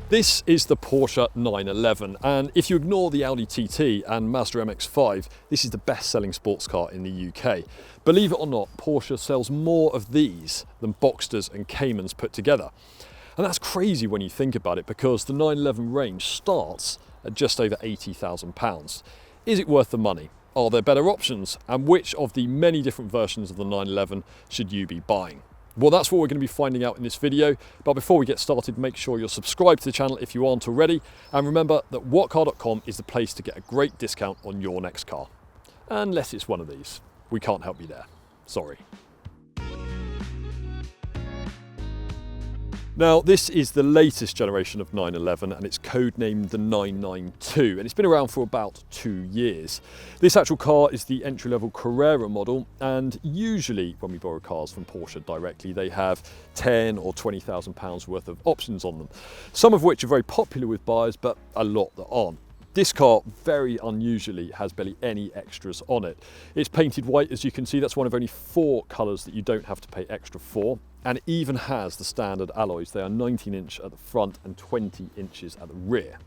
This is the Porsche 911, and if you ignore the Audi TT and Mazda MX-5, this is the best-selling sports car in the UK. Believe it or not, Porsche sells more of these than Boxsters and Caymans put together. And that's crazy when you think about it, because the 911 range starts at just over £80,000. Is it worth the money? Are there better options? And which of the many different versions of the 911 should you be buying? Well, that's what we're going to be finding out in this video. But before we get started, make sure you're subscribed to the channel if you aren't already. And remember that whatcar.com is the place to get a great discount on your next car. Unless it's one of these. We can't help you there. Sorry. Now, this is the latest generation of 911 and it's codenamed the 992, and it's been around for about 2 years. This actual car is the entry-level Carrera model, and usually when we borrow cars from Porsche directly, they have £10,000 or £20,000 worth of options on them, some of which are very popular with buyers, but a lot that aren't. This car, very unusually, has barely any extras on it. It's painted white, as you can see. That's one of only 4 colours that you don't have to pay extra for. And it even has the standard alloys. They are 19-inch at the front and 20 inches at the rear.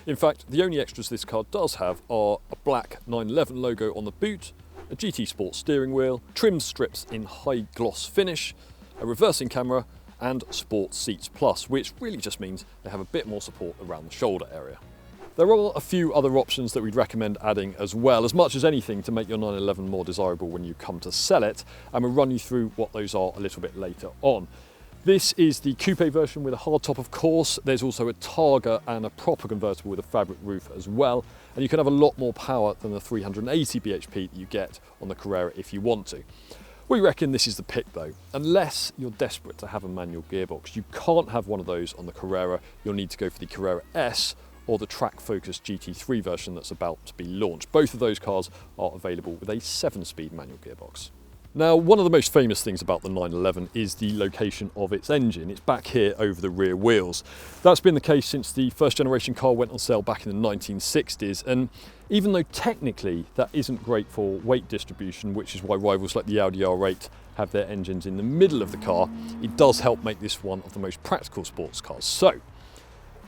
In fact, the only extras this car does have are a black 911 logo on the boot, a GT Sport steering wheel, trim strips in high gloss finish, a reversing camera, and Sport Seats Plus, which really just means they have a bit more support around the shoulder area. There are a few other options that we'd recommend adding as well, as much as anything to make your 911 more desirable when you come to sell it, and we'll run you through what those are a little bit later on. This is the coupe version with a hard top, of course. There's also a Targa and a proper convertible with a fabric roof as well, and you can have a lot more power than the 380 bhp that you get on the Carrera if you want to. We reckon this is the pick though. Unless you're desperate to have a manual gearbox, you can't have one of those on the Carrera. You'll need to go for the Carrera S or the track-focused GT3 version that's about to be launched. Both of those cars are available with a 7-speed manual gearbox. Now, one of the most famous things about the 911 is the location of its engine. It's back here over the rear wheels. That's been the case since the first generation car went on sale back in the 1960s, and even though technically that isn't great for weight distribution, which is why rivals like the Audi R8 have their engines in the middle of the car, it does help make this one of the most practical sports cars. So,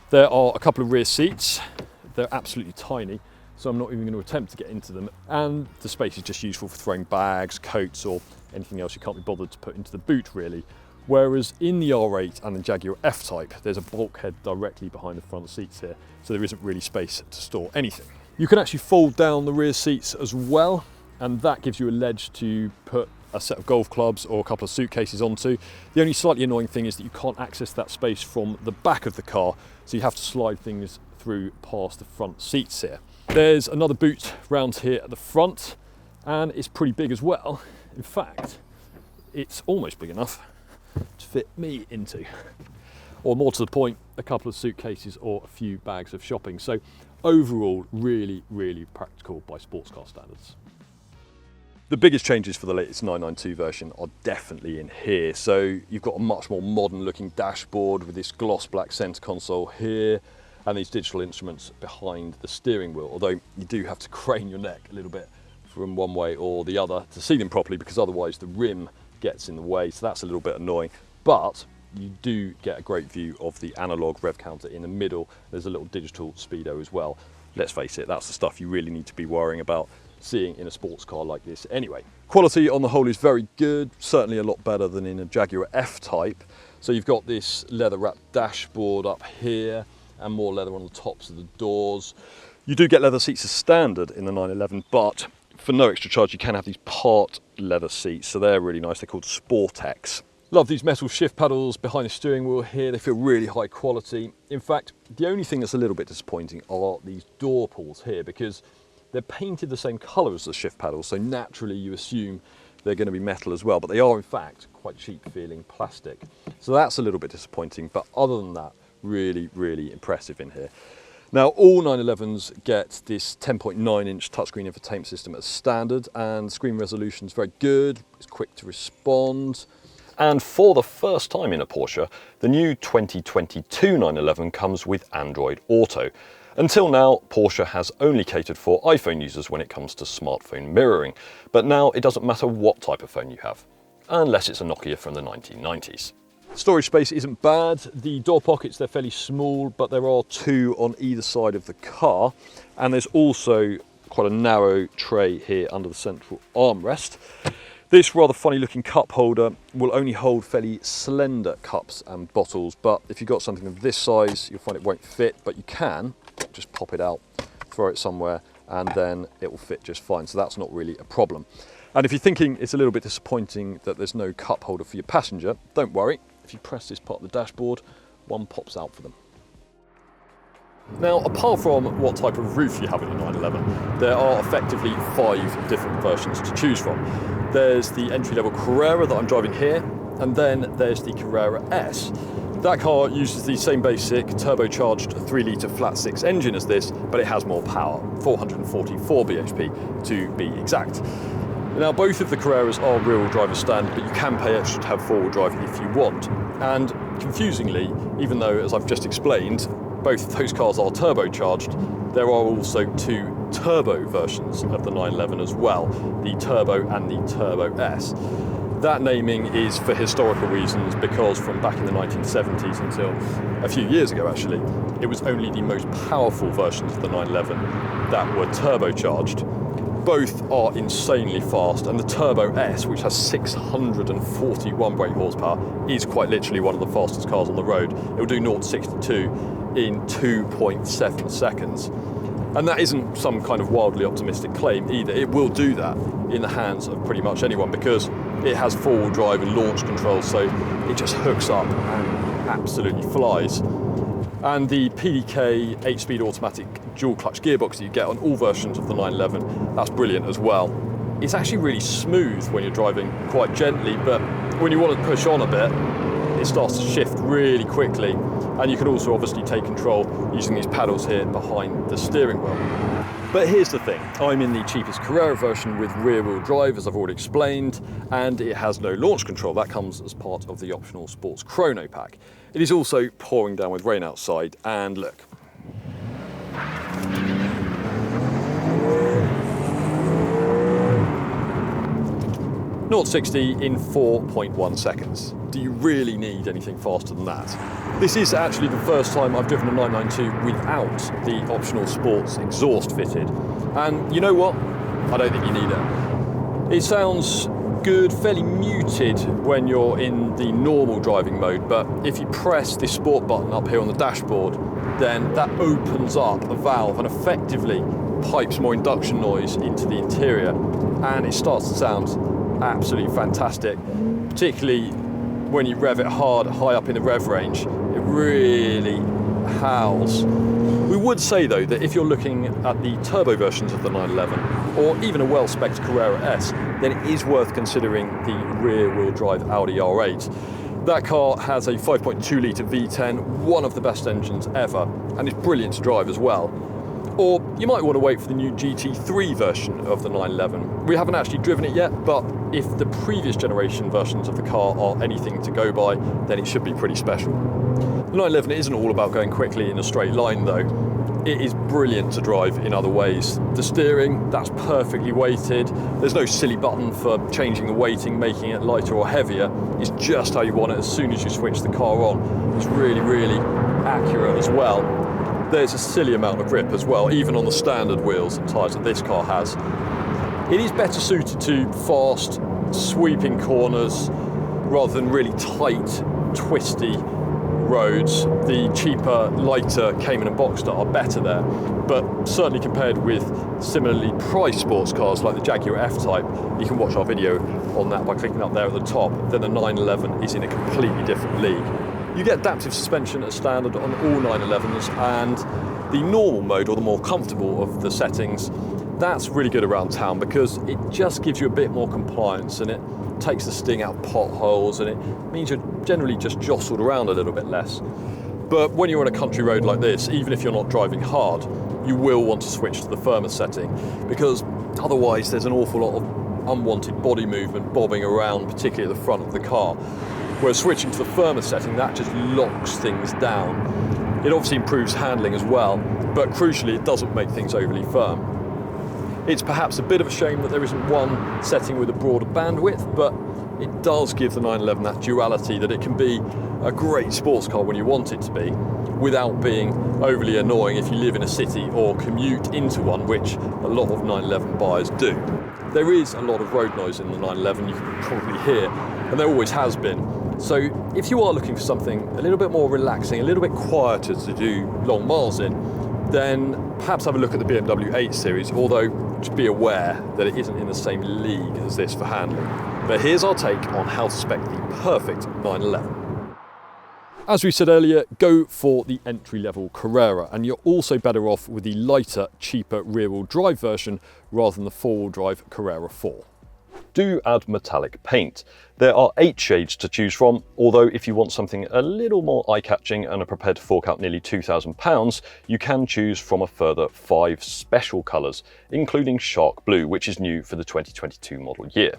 there are a couple of rear seats. They're absolutely tiny, so I'm not even going to attempt to get into them. And the space is just useful for throwing bags, coats, or anything else you can't be bothered to put into the boot, really. Whereas in the R8 and the Jaguar F-Type, there's a bulkhead directly behind the front seats here, so there isn't really space to store anything. You can actually fold down the rear seats as well, and that gives you a ledge to put a set of golf clubs or a couple of suitcases onto. The only slightly annoying thing is that you can't access that space from the back of the car, so you have to slide things through past the front seats here. There's another boot round here at the front, and it's pretty big as well. In fact, it's almost big enough to fit me into. Or more to the point, a couple of suitcases or a few bags of shopping. So overall, really, really practical by sports car standards. The biggest changes for the latest 992 version are definitely in here. So you've got a much more modern looking dashboard with this gloss black center console here and these digital instruments behind the steering wheel, although you do have to crane your neck a little bit from one way or the other to see them properly, because otherwise the rim gets in the way, so that's a little bit annoying. But you do get a great view of the analog rev counter in the middle. There's a little digital speedo as well. Let's face it, that's the stuff you really need to be worrying about seeing in a sports car like this anyway. Quality on the whole is very good, certainly a lot better than in a Jaguar F-Type. So you've got this leather wrapped dashboard up here and more leather on the tops of the doors. You do get leather seats as standard in the 911, but for no extra charge you can have these part leather seats, so they're really nice. They're called Sportex. Love these metal shift paddles behind the steering wheel here. They feel really high quality. In fact, the only thing that's a little bit disappointing are these door pulls here, because they're painted the same colour as the shift paddles, so naturally you assume they're going to be metal as well, but they are in fact quite cheap feeling plastic. So that's a little bit disappointing, but other than that, really, really impressive in here. Now, all 911s get this 10.9-inch touchscreen infotainment system as standard, and screen resolution is very good, it's quick to respond. And for the first time in a Porsche, the new 2022 911 comes with Android Auto. Until now, Porsche has only catered for iPhone users when it comes to smartphone mirroring, but now it doesn't matter what type of phone you have, unless it's a Nokia from the 1990s. Storage space isn't bad. The door pockets, they're fairly small, but there are two on either side of the car. And there's also quite a narrow tray here under the central armrest. This rather funny looking cup holder will only hold fairly slender cups and bottles, but if you've got something of this size, you'll find it won't fit, but you can just pop it out, throw it somewhere, and then it will fit just fine. So that's not really a problem. And if you're thinking it's a little bit disappointing that there's no cup holder for your passenger, don't worry. If you press this part of the dashboard, one pops out for them. Now, apart from what type of roof you have in your 911, there are effectively 5 different versions to choose from. There's the entry-level Carrera that I'm driving here, and then there's the Carrera S. That car uses the same basic turbocharged 3-litre flat-six engine as this, but it has more power, 444 bhp to be exact. Now, both of the Carreras are rear-wheel drive as standard, but you can pay extra to have four-wheel drive if you want. And confusingly, even though, as I've just explained, both of those cars are turbocharged, there are also 2 turbo versions of the 911 as well, the Turbo and the Turbo S. That naming is for historical reasons, because from back in the 1970s until a few years ago actually, it was only the most powerful versions of the 911 that were turbocharged. Both are insanely fast, and the Turbo S, which has 641 brake horsepower, is quite literally one of the fastest cars on the road. It will do 0 to 62 in 2.7 seconds. And that isn't some kind of wildly optimistic claim either. It will do that in the hands of pretty much anyone, because it has four-wheel drive and launch control, so it just hooks up and absolutely flies. And the PDK 8-speed automatic dual-clutch gearbox that you get on all versions of the 911, that's brilliant as well. It's actually really smooth when you're driving quite gently, but when you want to push on a bit, it starts to shift really quickly. And you can also obviously take control using these paddles here behind the steering wheel. But here's the thing, I'm in the cheapest Carrera version with rear-wheel drive, as I've already explained, and it has no launch control. That comes as part of the optional Sports Chrono pack. It is also pouring down with rain outside, and look. 0 to 60 in 4.1 seconds. Do you really need anything faster than that? This is actually the first time I've driven a 992 without the optional sports exhaust fitted. And you know what? I don't think you need it. It sounds good, fairly muted when you're in the normal driving mode, but if you press the sport button up here on the dashboard, then that opens up a valve and effectively pipes more induction noise into the interior, and it starts to sound absolutely fantastic, particularly when you rev it hard, high up in the rev range. It really howls. We would say though that if you're looking at the turbo versions of the 911 or even a well-spec'd Carrera S, then it is worth considering the rear-wheel drive Audi R8. That car has a 5.2 litre V10, one of the best engines ever, and it's brilliant to drive as well. Or you might want to wait for the new GT3 version of the 911. We haven't actually driven it yet, but if the previous generation versions of the car are anything to go by, then it should be pretty special. The 911 isn't all about going quickly in a straight line though. It is brilliant to drive in other ways. The steering, that's perfectly weighted. There's no silly button for changing the weighting, making it lighter or heavier. It's just how you want it as soon as you switch the car on. It's really, really accurate as well. There's a silly amount of grip as well, even on the standard wheels and tyres that this car has. It is better suited to fast, sweeping corners rather than really tight, twisty roads. The cheaper, lighter Cayman and Boxster are better there, but certainly compared with similarly priced sports cars like the Jaguar F-Type, you can watch our video on that by clicking up there at the top, then the 911 is in a completely different league. You get adaptive suspension as standard on all 911s, and the normal mode, or the more comfortable of the settings, that's really good around town because it just gives you a bit more compliance and it takes the sting out of potholes, and it means you're generally just jostled around a little bit less. But when you're on a country road like this, even if you're not driving hard, you will want to switch to the firmer setting, because otherwise there's an awful lot of unwanted body movement bobbing around, particularly at the front of the car. Whereas switching to the firmer setting, that just locks things down. It obviously improves handling as well, but crucially it doesn't make things overly firm. It's perhaps a bit of a shame that there isn't one setting with a broader bandwidth, but it does give the 911 that duality that it can be a great sports car when you want it to be, without being overly annoying if you live in a city or commute into one, which a lot of 911 buyers do. There is a lot of road noise in the 911, you can probably hear, and there always has been. So if you are looking for something a little bit more relaxing, a little bit quieter to do long miles in, then perhaps have a look at the BMW 8 Series, although just be aware that it isn't in the same league as this for handling. But here's our take on how to spec the perfect 911. As we said earlier, go for the entry-level Carrera, and you're also better off with the lighter, cheaper rear-wheel drive version rather than the four-wheel drive Carrera 4. Do add metallic paint. There are 8 shades to choose from, although if you want something a little more eye-catching and are prepared to fork out nearly £2,000, you can choose from a further 5 special colours, including Shark Blue, which is new for the 2022 model year.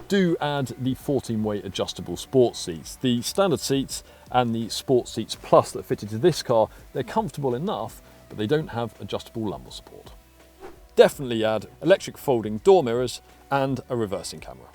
Do add the 14-way adjustable sports seats. The standard seats and the sports seats plus that fit into this car, they're comfortable enough, but they don't have adjustable lumbar support. Definitely add electric folding door mirrors and a reversing camera.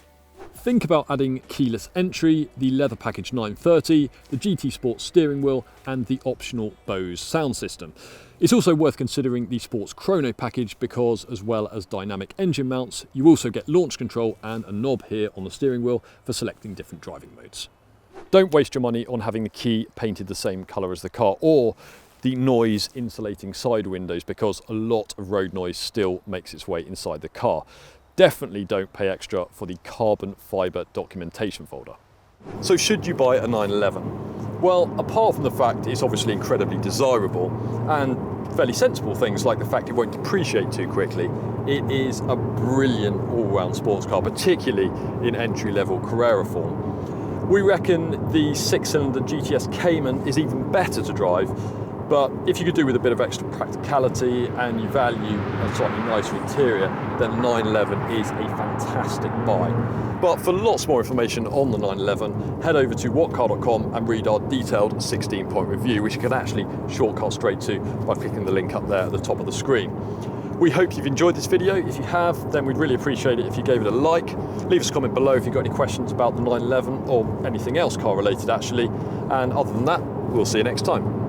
Think about adding keyless entry, the leather package 930, the GT Sport steering wheel and the optional Bose sound system. It's also worth considering the Sports Chrono package because, as well as dynamic engine mounts, you also get launch control and a knob here on the steering wheel for selecting different driving modes. Don't waste your money on having the key painted the same colour as the car or the noise insulating side windows, because a lot of road noise still makes its way inside the car. Definitely don't pay extra for the carbon fibre documentation folder. So should you buy a 911? Well, apart from the fact it's obviously incredibly desirable and fairly sensible things like the fact it won't depreciate too quickly, it is a brilliant all-round sports car, particularly in entry-level Carrera form. We reckon the 6-cylinder GTS Cayman is even better to drive, but if you could do with a bit of extra practicality and you value a slightly nicer interior, then the 911 is a fantastic buy. But for lots more information on the 911, head over to whatcar.com and read our detailed 16-point review, which you can actually shortcut straight to by clicking the link up there at the top of the screen. We hope you've enjoyed this video. If you have, then we'd really appreciate it if you gave it a like. Leave us a comment below if you've got any questions about the 911 or anything else car related actually. And other than that, we'll see you next time.